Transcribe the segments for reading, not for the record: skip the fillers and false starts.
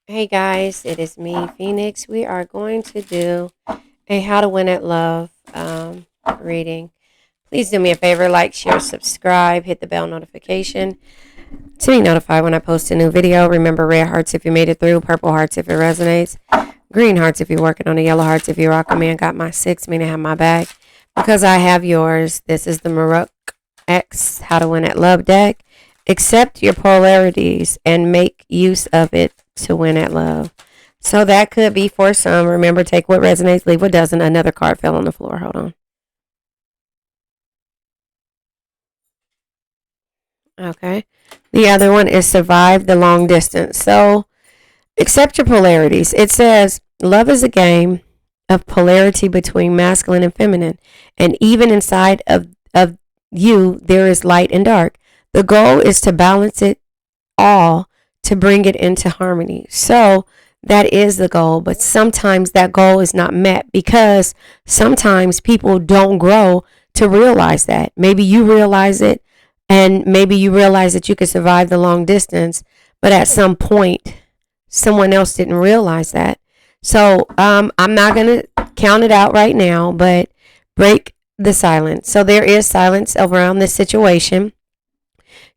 Hey guys, it is me, Phoenix. We are going to do a How to Win at Love reading. Please do me a favor, like, share, subscribe, hit the bell notification to be notified when I post a new video. Remember, red hearts if you made it through, purple hearts if it resonates, green hearts if you're working on it, yellow hearts if you're rocking me and got my six, meaning I have my bag because I have yours. This is the Maruk X How to Win at Love deck. Accept your polarities and make use of it to win at love. So that could be for some. Remember, take what resonates, leave what doesn't. Another card fell on the floor. Hold on. Okay. The other one is survive the long distance. So accept your polarities. It says love is a game of polarity between masculine and feminine. And even inside of you, there is light and dark. The goal is to balance it all to bring it into harmony. So that is the goal, but sometimes that goal is not met because sometimes people don't grow to realize that. Maybe you realize it and maybe you realize that you could survive the long distance, but at some point someone else didn't realize that. So I'm not going to count it out right now, but break the silence. So there is silence around this situation.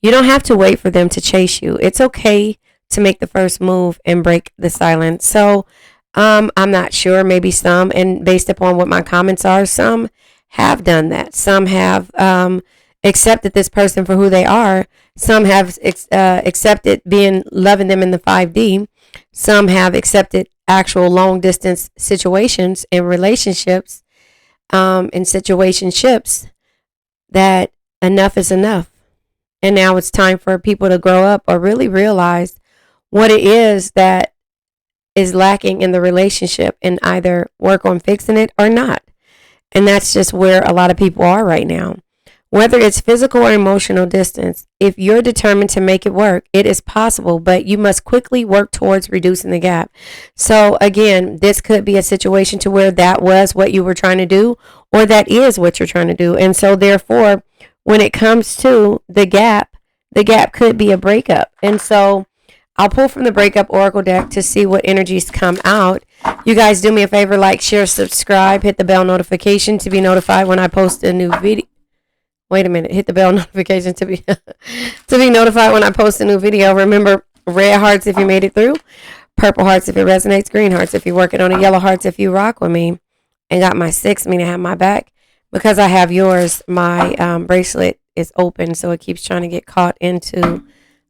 You don't have to wait for them to chase you. It's okay to make the first move and break the silence. So I'm not sure. Maybe some, and based upon what my comments are, some have done that. Some have accepted this person for who they are. Some have accepted being loving them in the 5D. Some have accepted actual long distance situations and relationships and situationships that enough is enough. And now it's time for people to grow up or really realize what it is that is lacking in the relationship and either work on fixing it or not. And that's just where a lot of people are right now. Whether it's physical or emotional distance, if you're determined to make it work, it is possible, but you must quickly work towards reducing the gap. So again, this could be a situation to where that was what you were trying to do, or that is what you're trying to do. And so therefore, when it comes to the gap could be a breakup. And so I'll pull from the breakup oracle deck to see what energies come out. You guys do me a favor, like, share, subscribe, hit the bell notification to be notified when I post a new video. Wait a minute, hit the bell notification to be to be notified when I post a new video. Remember, red hearts if you made it through, purple hearts if it resonates, green hearts if you're working on it, yellow hearts if you rock with me and got my six, meaning I have my back. Because I have yours, my bracelet is open, so it keeps trying to get caught into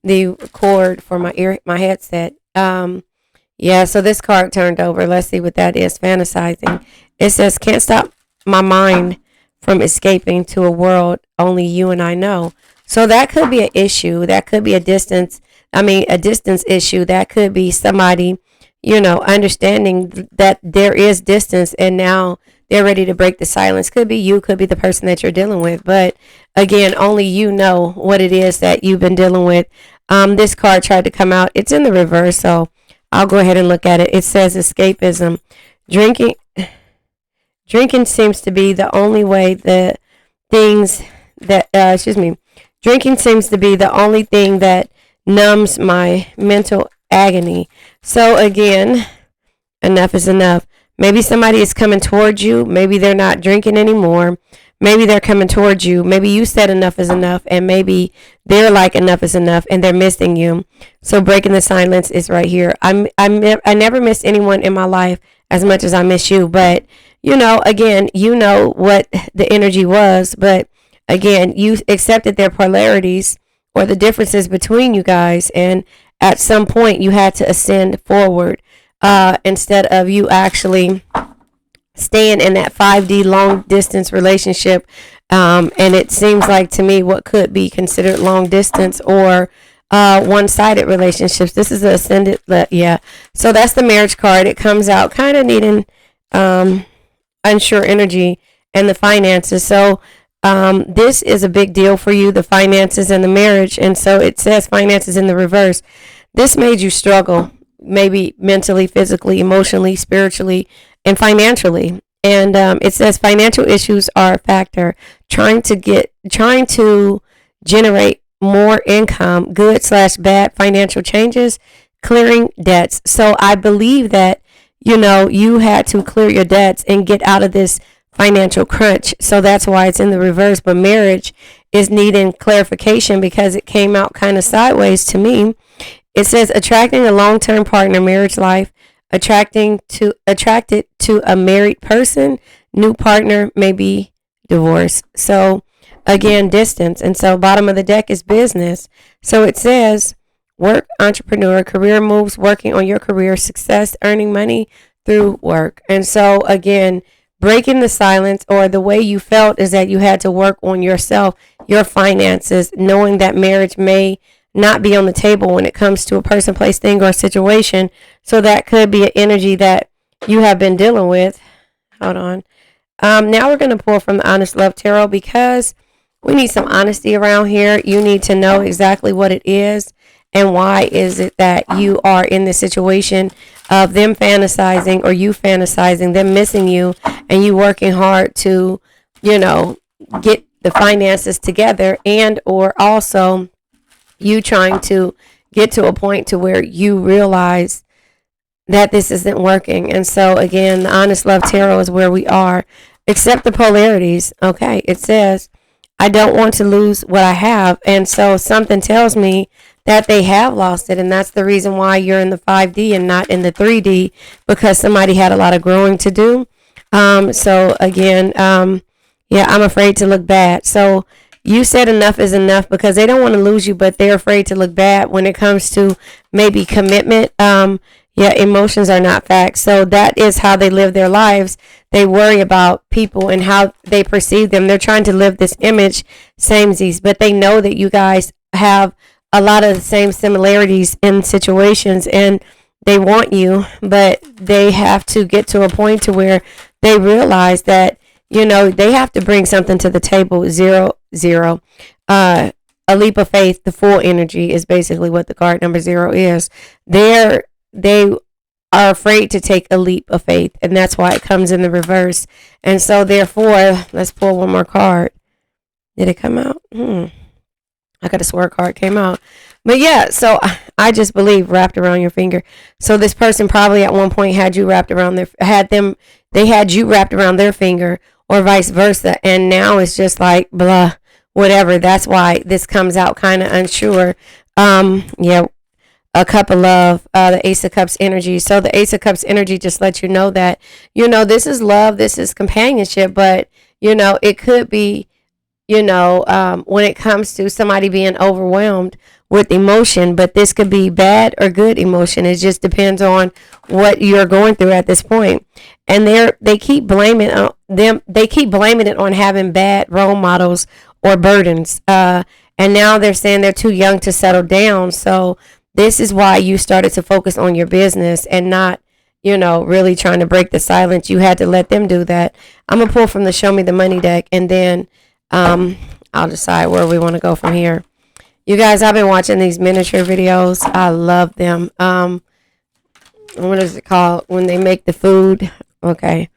the cord for my headset. Yeah, so this card turned over. Let's see what that is. Fantasizing. It says, can't stop my mind from escaping to a world only you and I know. So that could be an issue. That could be a distance issue. That could be somebody, understanding that there is distance and now they're ready to break the silence. Could be you, could be the person that you're dealing with. But again, only you know what it is that you've been dealing with. This card tried to come out. It's in the reverse, so I'll go ahead and look at it. It says escapism. Drinking seems to be the only way the things that, drinking seems to be the only thing that numbs my mental agony. So again, enough is enough. Maybe somebody is coming towards you. Maybe they're not drinking anymore. Maybe they're coming towards you. Maybe you said enough is enough, and maybe they're like enough is enough, and they're missing you. So breaking the silence is right here. I never miss anyone in my life as much as I miss you. But again, what the energy was. But again, you accepted their polarities or the differences between you guys, and at some point you had to ascend forward. Instead of you actually staying in that 5D long distance relationship. And it seems like to me what could be considered long distance or one-sided relationships. This is the ascended, yeah. So that's the marriage card. It comes out kind of needing unsure energy and the finances. So this is a big deal for you, the finances and the marriage. And so it says finances in the reverse. This made you struggle. Maybe mentally, physically, emotionally, spiritually, and financially. And it says financial issues are a factor. Trying to generate more income, good/bad financial changes clearing debts. So I believe that, you had to clear your debts and get out of this financial crunch. So that's why it's in the reverse. But marriage is needing clarification because it came out kind of sideways to me. It says attracting a long-term partner, marriage life, attracted to a married person, new partner, may be divorce. So again, distance. And so bottom of the deck is business. So it says work, entrepreneur, career moves, working on your career, success, earning money through work. And so again, breaking the silence, or the way you felt is that you had to work on yourself, your finances, knowing that marriage may not be on the table when it comes to a person, place, thing, or situation. So that could be an energy that you have been dealing with. Hold on. Now we're going to pull from the Honest Love Tarot because we need some honesty around here. You need to know exactly what it is and why is it that you are in this situation of them fantasizing, or you fantasizing, them missing you, and you working hard to, get the finances together, and or also you trying to get to a point to where you realize that this isn't working. And so again, the Honest Love Tarot is where we are. Accept the polarities. Okay, it says, I don't want to lose what I have. And so something tells me that they have lost it. And that's the reason why you're in the 5D and not in the 3D, because somebody had a lot of growing to do. So again, I'm afraid to look bad. So you said enough is enough, because they don't want to lose you, but they're afraid to look bad when it comes to maybe commitment. Emotions are not facts. So that is how they live their lives. They worry about people and how they perceive them. They're trying to live this image, samesies, but they know that you guys have a lot of the same similarities in situations, and they want you, but they have to get to a point to where they realize that, they have to bring something to the table. 0, 0. A leap of faith, the full energy is basically what the card number 0 is. They are afraid to take a leap of faith, and that's why it comes in the reverse. And so therefore, let's pull one more card. Did it come out? I could have swore a card came out. But yeah, so I just believe wrapped around your finger. So this person probably at one point had you wrapped around they had you wrapped around their finger, or vice versa. And now it's just like blah, whatever. That's why this comes out kind of unsure. A cup of love, the Ace of Cups energy. So the Ace of Cups energy just lets you know that, this is love, this is companionship, but, it could be, when it comes to somebody being overwhelmed with emotion, but this could be bad or good emotion. It just depends on what you're going through at this point. And they keep blaming it on having bad role models or burdens. And now they're saying they're too young to settle down. So this is why you started to focus on your business and not, really trying to break the silence. You had to let them do that. I'm going to pull from the Show Me the Money deck, and then I'll decide where we want to go from here. You guys, I've been watching these miniature videos. I love them. What is it called? When they make the food. Okay.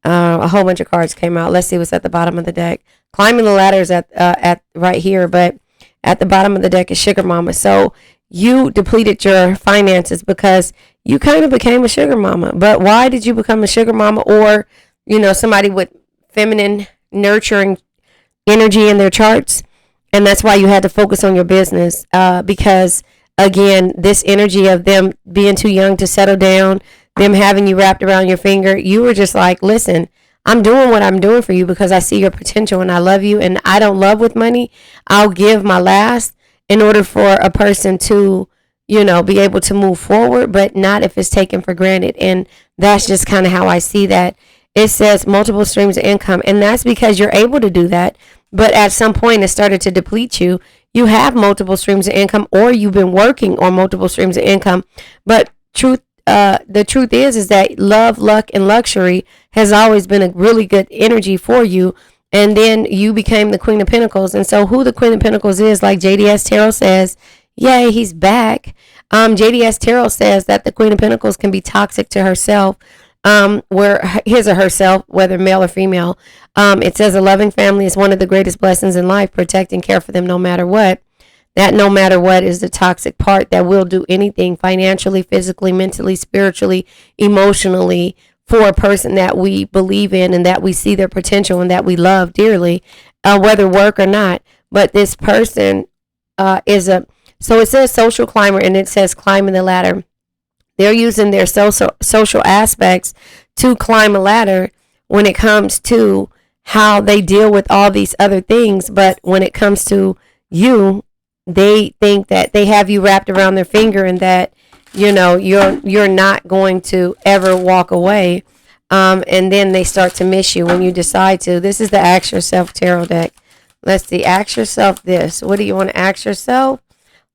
A whole bunch of cards came out. Let's see what's at the bottom of the deck. Climbing the ladder is at right here, but at the bottom of the deck is Sugar Mama. So you depleted your finances because you kind of became a sugar mama. But why did you become a sugar mama, or, somebody with feminine nurturing energy in their charts? And that's why you had to focus on your business, because again, this energy of them being too young to settle down, them having you wrapped around your finger, you were just like, listen, I'm doing what I'm doing for you because I see your potential and I love you, and I don't love with money. I'll give my last in order for a person to, be able to move forward, but not if it's taken for granted. And that's just kind of how I see that. It says multiple streams of income, and that's because you're able to do that. But at some point, it started to deplete you. You have multiple streams of income, or you've been working on multiple streams of income. But the truth is that love, luck, and luxury has always been a really good energy for you. And then you became the Queen of Pentacles. And so who the Queen of Pentacles is, like JDS Tarot says, yay, he's back. JDS Tarot says that the Queen of Pentacles can be toxic to herself. Where his or herself, whether male or female. It says a loving family is one of the greatest blessings in life. Protect and care for them no matter what. That no matter what is the toxic part that will do anything financially, physically, mentally, spiritually, emotionally for a person that we believe in and that we see their potential and that we love dearly, whether work or not. But this person so it says social climber and it says climbing the ladder. They're using their social aspects to climb a ladder when it comes to how they deal with all these other things. But when it comes to you, they think that they have you wrapped around their finger and that, you're not going to ever walk away. And then they start to miss you when you decide to. This is the Ask Yourself Tarot deck. Let's see. Ask yourself this. What do you want to ask yourself?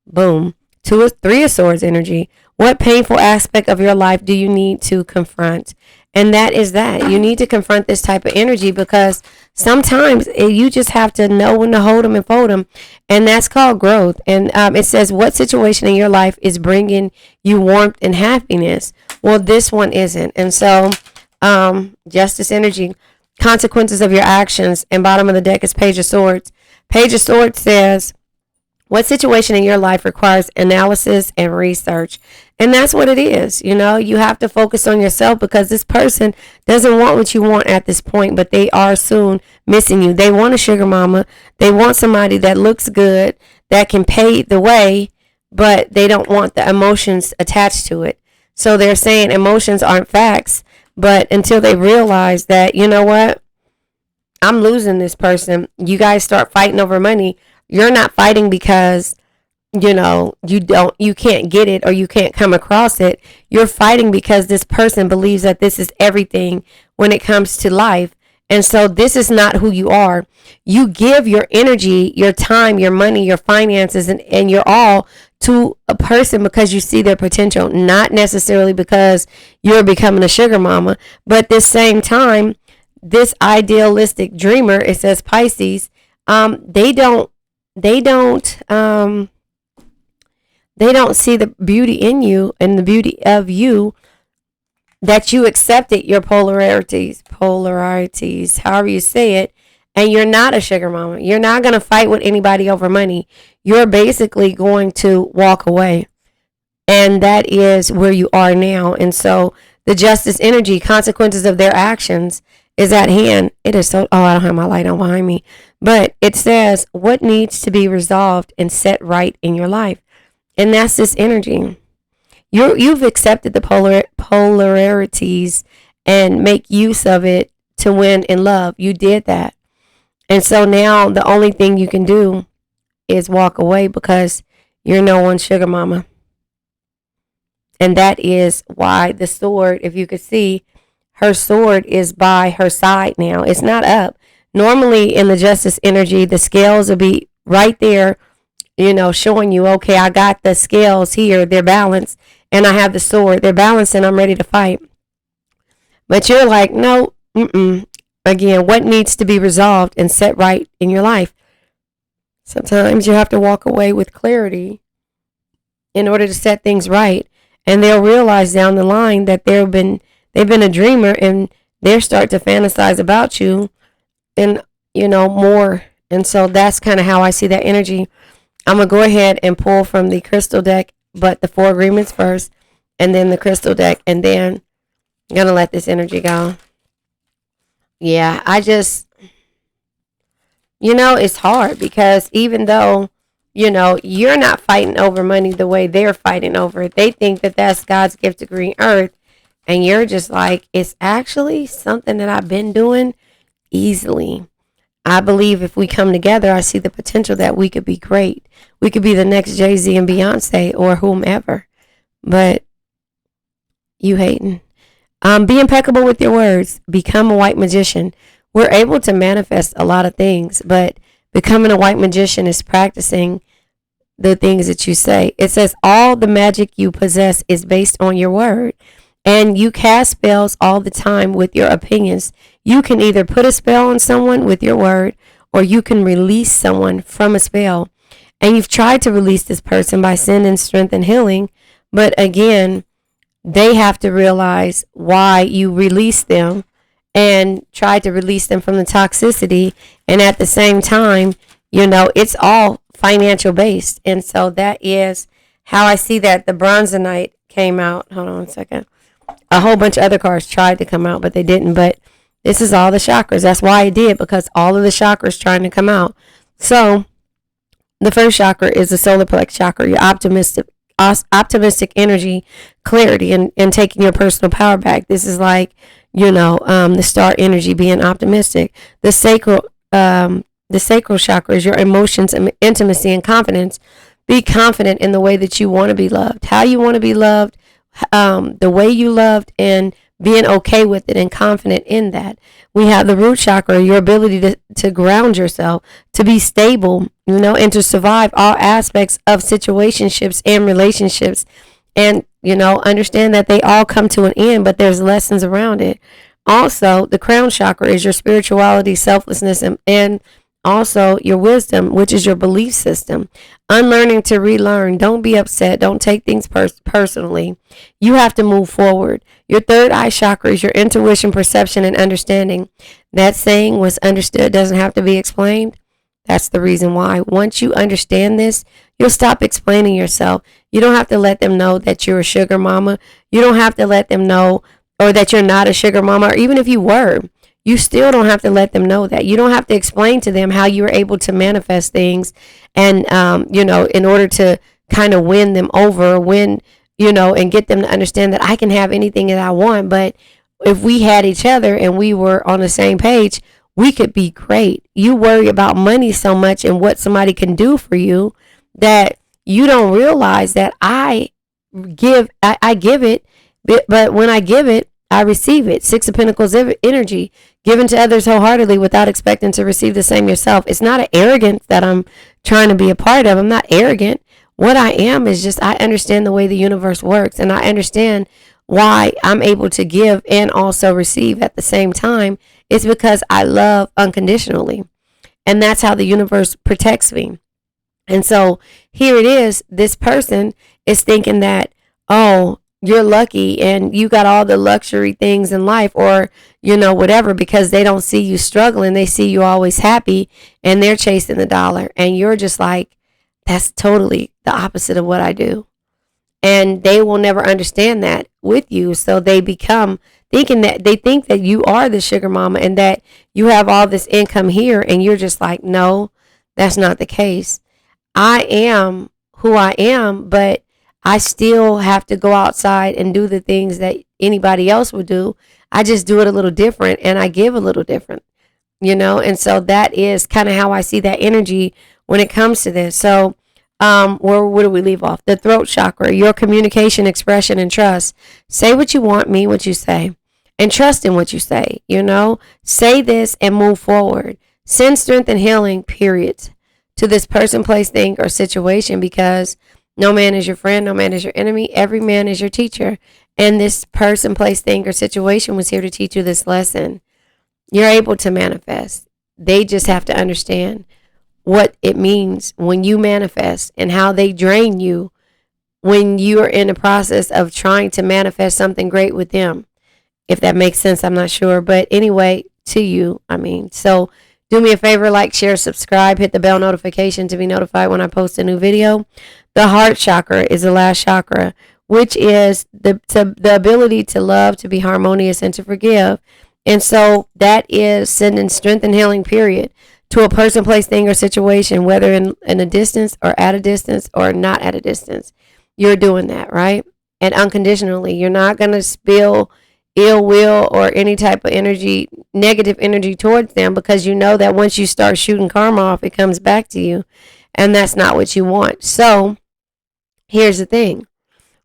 Boom. Three of Swords energy. What painful aspect of your life do you need to confront? And that is that. You need to confront this type of energy because sometimes you just have to know when to hold them and fold them. And that's called growth. And it says, what situation in your life is bringing you warmth and happiness? Well, this one isn't. And so Justice energy, consequences of your actions. And bottom of the deck is Page of Swords. Page of Swords says, what situation in your life requires analysis and research? And that's what it is. You have to focus on yourself because this person doesn't want what you want at this point, but they are soon missing you. They want a sugar mama. They want somebody that looks good, that can pay the way, but they don't want the emotions attached to it. So they're saying emotions aren't facts, but until they realize that, you know what, I'm losing this person. You guys start fighting over money. You're not fighting because, you can't get it or you can't come across it. You're fighting because this person believes that this is everything when it comes to life. And so this is not who you are. You give your energy, your time, your money, your finances, and your all to a person because you see their potential, not necessarily because you're becoming a sugar mama. But at the same time, this idealistic dreamer, it says Pisces, they don't see the beauty in you and the beauty of you, that you accepted your polarities, however you say it, and you're not a sugar mama. You're not going to fight with anybody over money. You're basically going to walk away. And that is where you are now. And so the Justice energy, consequences of their actions, is at hand. It is so, I don't have my light on behind me. But it says what needs to be resolved and set right in your life. And that's this energy. You've accepted the polarities and make use of it to win in love. You did that. And so now the only thing you can do is walk away because you're no one's sugar mama. And that is why the sword, if you could see, her sword is by her side now. It's not up. Normally in the Justice energy, the scales will be right there, showing you, okay, I got the scales here. They're balanced. And I have the sword. They're balanced and I'm ready to fight. But you're like, no, Again, what needs to be resolved and set right in your life? Sometimes you have to walk away with clarity in order to set things right. And they'll realize down the line that they've been a dreamer and they'll start to fantasize about you and, more. And so that's kind of how I see that energy. I'm going to go ahead and pull from the crystal deck, but the 4 agreements first, and then the crystal deck, and then I'm going to let this energy go. Yeah, it's hard because even though, you're not fighting over money the way they're fighting over it, they think that that's God's gift to green earth. And you're just like, it's actually something that I've been doing easily. I believe if we come together, I see the potential that we could be great. We could be the next Jay-Z and Beyonce or whomever. But you hating. Be impeccable with your words. Become a white magician. We're able to manifest a lot of things, but becoming a white magician is practicing the things that you say. It says all the magic you possess is based on your word. And you cast spells all the time with your opinions. You can either put a spell on someone with your word, or you can release someone from a spell. And you've tried to release this person by sending strength and healing. But again, they have to realize why you release them and try to release them from the toxicity. And at the same time, it's all financial based. And so that is how I see that. The Bronzonite came out. Hold on a second. A whole bunch of other cards tried to come out, but they didn't. But this is all the chakras. That's why I did, because all of the chakras trying to come out. So the first chakra is the solar plex chakra, your optimistic energy, clarity, and taking your personal power back. This is like, the star energy, being optimistic. The sacral chakra is your emotions, intimacy, and confidence. Be confident in the way that you want to be loved, how you want to be loved, the way you loved, and being okay with it and confident in that. We have the root chakra, your ability to ground yourself, to be stable, and to survive all aspects of situationships and relationships. And, understand that they all come to an end, but there's lessons around it. Also, the crown chakra is your spirituality, selflessness, and also your wisdom, which is your belief system. Unlearning to relearn. Don't be upset. Don't take things personally. You have to move forward. Your third eye chakra is your intuition, perception, and understanding. That saying, what's understood doesn't have to be explained. That's the reason why. Once you understand this, you'll stop explaining yourself. You don't have to let them know that you're a sugar mama. You don't have to let them know, or that you're not a sugar mama, or even if you were, you still don't have to let them know that. You don't have to explain to them how you were able to manifest things and, in order to kind of win them over, and get them to understand that I can have anything that I want. But if we had each other and we were on the same page, we could be great. You worry about money so much and what somebody can do for you that you don't realize that I give it, but when I give it, I receive it. Six of Pentacles energy, given to others wholeheartedly without expecting to receive the same yourself. It's not an arrogance that I'm trying to be a part of. I'm not arrogant. What I am is just, I understand the way the universe works, and I understand why I'm able to give and also receive at the same time. It's because I love unconditionally, and that's how the universe protects me. And so here it is. This person is thinking that, oh, you're lucky and you got all the luxury things in life, or, whatever, because they don't see you struggling. They see you always happy and they're chasing the dollar. And you're just like, that's totally the opposite of what I do. And they will never understand that with you. So they become thinking that they think that you are the sugar mama and that you have all this income here. And you're just like, no, that's not the case. I am who I am, but I still have to go outside and do the things that anybody else would do. I just do it a little different, and I give a little different, and so that is kind of how I see that energy when it comes to this. So where do we leave off? The throat chakra, your communication, expression, and trust. Say what you want, mean what you say, and trust in what you say. Say this and move forward. Send strength and healing, period, to this person, place, thing, or situation, because no man is your friend. No man is your enemy. Every man is your teacher. And this person, place, thing, or situation was here to teach you this lesson. You're able to manifest. They just have to understand what it means when you manifest and how they drain you when you are in the process of trying to manifest something great with them. If that makes sense, I'm not sure. But anyway, to you, so do me a favor, like, share, subscribe, hit the bell notification to be notified when I post a new video. The heart chakra is the last chakra, which is the ability to love, to be harmonious, and to forgive. And so that is sending strength and healing, period, to a person, place, thing, or situation, whether in a distance or at a distance or not at a distance. You're doing that, right? And unconditionally. You're not going to spill ill will or any type of energy, negative energy towards them, because you know that once you start shooting karma off, it comes back to you. And that's not what you want. So here's the thing.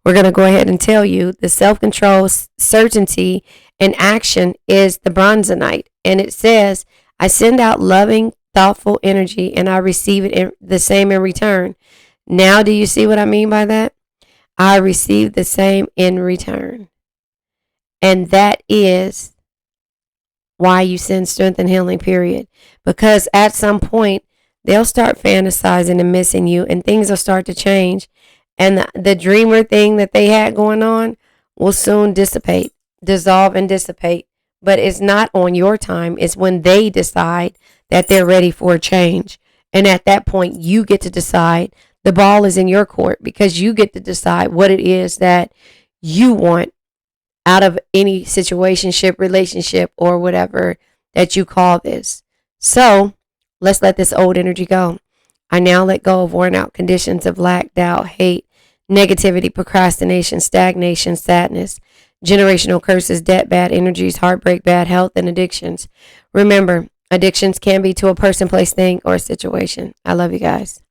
We're going to go ahead and tell you the self-control, certainty, and action is the Bronzonite. And it says, I send out loving, thoughtful energy, and I receive it the same in return. Now, do you see what I mean by that? I receive the same in return. And that is why you send strength and healing, period. Because at some point, they'll start fantasizing and missing you, and things will start to change. And the dreamer thing that they had going on will soon dissolve and dissipate. But it's not on your time. It's when they decide that they're ready for a change. And at that point, you get to decide. The ball is in your court because you get to decide what it is that you want out of any situationship, relationship, or whatever that you call this. So let's let this old energy go. I now let go of worn out conditions of lack, doubt, hate, negativity, procrastination, stagnation, sadness, generational curses, debt, bad energies, heartbreak, bad health, and addictions. Remember, addictions can be to a person, place, thing, or a situation. I love you guys.